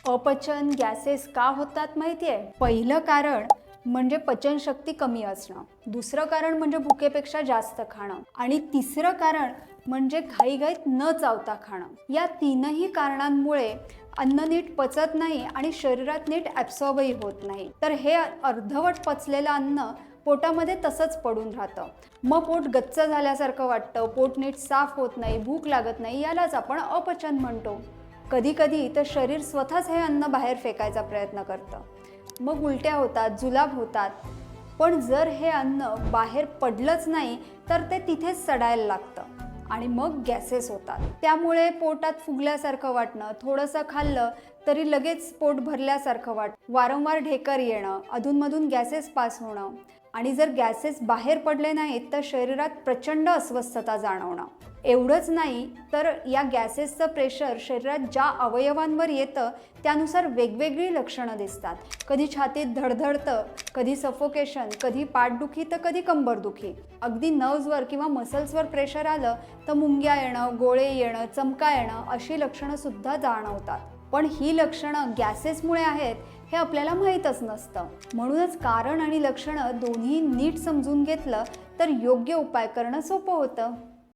अपचन गॅसेस का होतात माहिती आहे? पहिलं कारण म्हणजे पचनशक्ती कमी असणं, दुसरं कारण म्हणजे भुकेपेक्षा जास्त खाणं आणि तिसरं कारण म्हणजे घाईघाईत न चावता खाणं. या तीनही कारणांमुळे अन्न नीट पचत नाही आणि शरीरात नीट ॲब्सॉर्बही होत नाही. तर हे अर्धवट पचलेलं अन्न पोटामध्ये तसंच पडून राहतं. मग पोट गच्च झाल्यासारखं वाटतं, पोट नीट साफ होत नाही, भूक लागत नाही, यालाच आपण अपचन म्हणतो. कधी कधी तर शरीर स्वतःच हे अन्न बाहेर फेकायचा प्रयत्न करतं. मग उलट्या होतात, जुलाब होतात. पण जर हे अन्न बाहेर पडलंच नाही तर ते तिथेच सडायला लागतं आणि मग गॅसेस होतात. त्यामुळे पोटात फुगल्यासारखं वाटणं, थोडंसं खाल्लं तरी लगेच पोट भरल्यासारखं वारंवार ढेकर येणं, अधूनमधून गॅसेस पास होणं आणि जर गॅसेस बाहेर पडले नाहीत तर शरीरात प्रचंड अस्वस्थता जाणवणं. एवढंच नाही तर या गॅसेसचं प्रेशर शरीरात ज्या अवयवांवर येतं त्यानुसार वेगवेगळी लक्षणं दिसतात. कधी छातीत धडधडतं, कधी सफोकेशन, कधी पाठदुखी तर कधी कंबरदुखी. अगदी नर्व्हजवर किंवा मसल्सवर प्रेशर आलं तर मुंग्या येणं, गोळे येणं, चमका येणं अशी लक्षणं सुद्धा जाणवतात. पण ही लक्षणं गॅसेसमुळे आहेत हे आपल्याला माहीतच नसतं. म्हणूनच कारण आणि लक्षणं दोन्ही नीट समजून घेतलं तर योग्य उपाय करणं सोपं होतं.